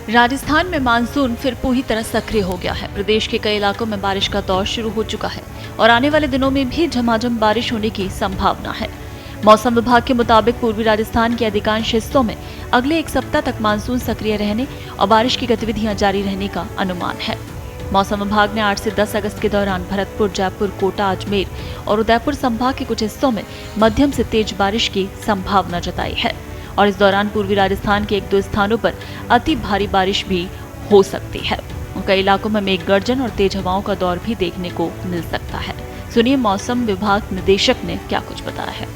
राजस्थान में मानसून फिर पूरी तरह सक्रिय हो गया है। प्रदेश के कई इलाकों में बारिश का दौर शुरू हो चुका है और आने वाले दिनों में भी झमाझम बारिश होने की संभावना है। मौसम विभाग के मुताबिक पूर्वी राजस्थान के अधिकांश हिस्सों में अगले एक सप्ताह तक मानसून सक्रिय रहने और बारिश की गतिविधियां जारी रहने का अनुमान है। मौसम विभाग ने 8 से 10 अगस्त के दौरान भरतपुर, जयपुर, कोटा, अजमेर और उदयपुर संभाग के कुछ हिस्सों में मध्यम से तेज बारिश की संभावना जताई है और इस दौरान पूर्वी राजस्थान के 1-2 स्थानों पर अति भारी बारिश भी हो सकती है। कई इलाकों में मेघ गर्जन और तेज हवाओं का दौर भी देखने को मिल सकता है। सुनिए मौसम विभाग निदेशक ने क्या कुछ बताया है।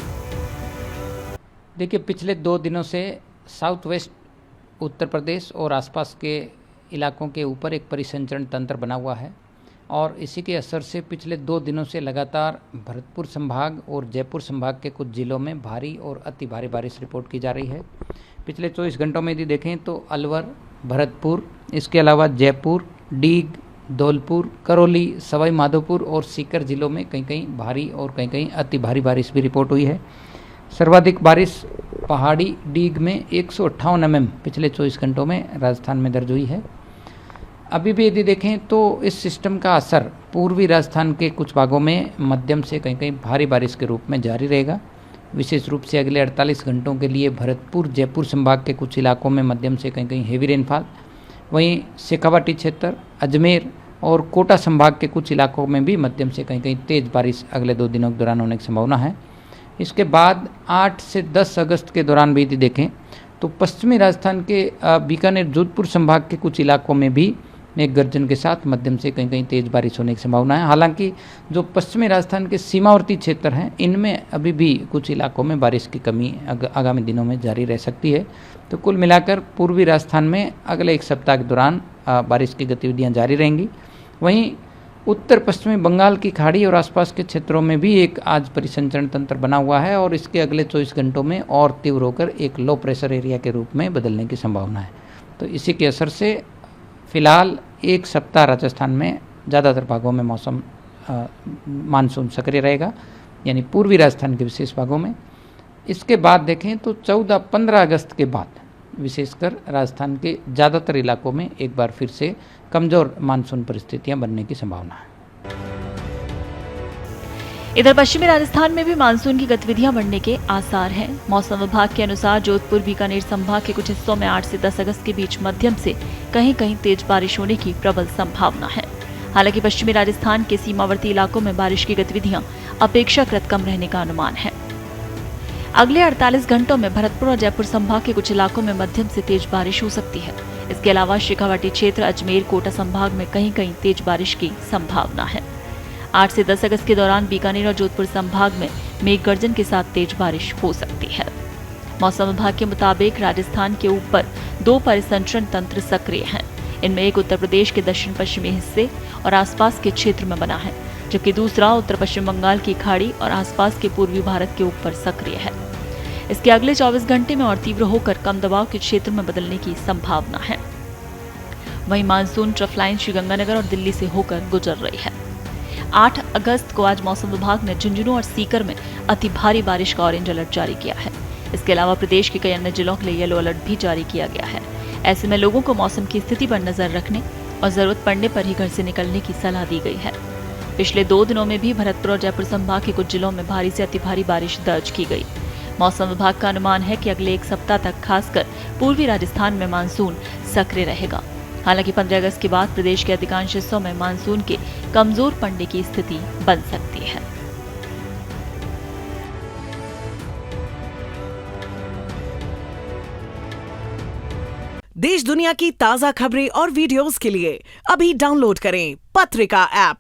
देखिए, पिछले 2 दिनों से साउथ वेस्ट उत्तर प्रदेश और आसपास के इलाकों के ऊपर एक परिसंचरण तंत्र बना हुआ है और इसी के असर से पिछले 2 दिनों से लगातार भरतपुर संभाग और जयपुर संभाग के कुछ जिलों में भारी और अति भारी बारिश रिपोर्ट की जा रही है। पिछले 24 घंटों में यदि देखें तो अलवर, भरतपुर, इसके अलावा जयपुर, डीग, धौलपुर, करौली, सवाई माधोपुर और सीकर जिलों में कहीं कहीं भारी और कहीं कहीं अति भारी बारिश भी रिपोर्ट हुई है। सर्वाधिक बारिश पहाड़ी डीग में 158 mm पिछले 24 घंटों में राजस्थान में दर्ज हुई है। अभी भी यदि देखें तो इस सिस्टम का असर पूर्वी राजस्थान के कुछ भागों में मध्यम से कहीं कहीं भारी बारिश के रूप में जारी रहेगा। विशेष रूप से अगले 48 घंटों के लिए भरतपुर, जयपुर संभाग के कुछ इलाकों में मध्यम से कहीं कहीं हेवी रेनफॉल, वहीं शेखावाटी क्षेत्र, अजमेर और कोटा संभाग के कुछ इलाकों में भी मध्यम से कहीं कहीं तेज़ बारिश अगले 2 दिनों के दौरान होने की संभावना है। इसके बाद 8 से 10 अगस्त के दौरान भी यदि देखें तो पश्चिमी राजस्थान के बीकानेर, जोधपुर संभाग के कुछ इलाकों में भी मेघ गर्जन के साथ मध्यम से कहीं कहीं तेज बारिश होने की संभावना है। हालांकि जो पश्चिमी राजस्थान के सीमावर्ती क्षेत्र हैं इनमें अभी भी कुछ इलाकों में बारिश की कमी आगामी दिनों में जारी रह सकती है। तो कुल मिलाकर पूर्वी राजस्थान में अगले एक सप्ताह के दौरान बारिश की गतिविधियां जारी रहेंगी। वहीं उत्तर पश्चिमी बंगाल की खाड़ी और आसपास के क्षेत्रों में भी एक आज परिसंचरण तंत्र बना हुआ है और इसके अगले 24 घंटों में और तीव्र होकर एक लो प्रेशर एरिया के रूप में बदलने की संभावना है। तो इसी के असर से फिलहाल एक सप्ताह राजस्थान में ज़्यादातर भागों में मौसम मानसून सक्रिय रहेगा, यानी पूर्वी राजस्थान के विशेष भागों में। इसके बाद देखें तो 14-15 अगस्त के बाद विशेषकर राजस्थान के ज़्यादातर इलाकों में एक बार फिर से कमज़ोर मानसून परिस्थितियां बनने की संभावना है। इधर पश्चिमी राजस्थान में भी मानसून की गतिविधियां बढ़ने के आसार हैं। मौसम विभाग के अनुसार जोधपुर, बीकानेर संभाग के कुछ हिस्सों में 8 से 10 अगस्त के बीच मध्यम से कहीं कहीं तेज बारिश होने की प्रबल संभावना है। हालांकि पश्चिमी राजस्थान के सीमावर्ती इलाकों में बारिश की गतिविधियां अपेक्षाकृत कम रहने का अनुमान है। अगले 48 घंटों में भरतपुर और जयपुर संभाग के कुछ इलाकों में मध्यम से तेज बारिश हो सकती है। इसके अलावा शेखावाटी क्षेत्र, अजमेर, कोटा संभाग में कहीं कहीं तेज बारिश की संभावना है। 8 से 10 अगस्त के दौरान बीकानेर और जोधपुर संभाग में मेघ गर्जन के साथ तेज बारिश हो सकती है। मौसम विभाग के मुताबिक राजस्थान के ऊपर 2 परिसंचरण तंत्र सक्रिय हैं। इनमें एक उत्तर प्रदेश के दक्षिण पश्चिमी हिस्से और आसपास के क्षेत्र में बना है, जबकि दूसरा उत्तर पश्चिम बंगाल की खाड़ी और आसपास के पूर्वी भारत के ऊपर सक्रिय है। इसके अगले 24 घंटे में और तीव्र होकर कम दबाव के क्षेत्र में बदलने की संभावना है। वहीं मानसून ट्रफ लाइन श्रीगंगानगर और दिल्ली से होकर गुजर रही है। 8 अगस्त को आज मौसम विभाग ने झुंझुनू और सीकर में अति भारी बारिश का ऑरेंज अलर्ट जारी किया है। इसके अलावा प्रदेश के कई अन्य जिलों के लिए येलो अलर्ट भी जारी किया गया है। ऐसे में लोगों को मौसम की स्थिति पर नजर रखने और जरूरत पड़ने पर ही घर से निकलने की सलाह दी गई है। पिछले 2 दिनों में भी भरतपुर और जयपुर संभाग के कुछ जिलों में भारी से अति भारी बारिश दर्ज की गई। मौसम विभाग का अनुमान है कि अगले एक सप्ताह तक खासकर पूर्वी राजस्थान में मानसून सक्रिय रहेगा। हालांकि 15 अगस्त के बाद प्रदेश के अधिकांश हिस्सों में मानसून के कमजोर पड़ने की स्थिति बन सकती है। देश दुनिया की ताजा खबरें और वीडियोस के लिए अभी डाउनलोड करें पत्रिका ऐप।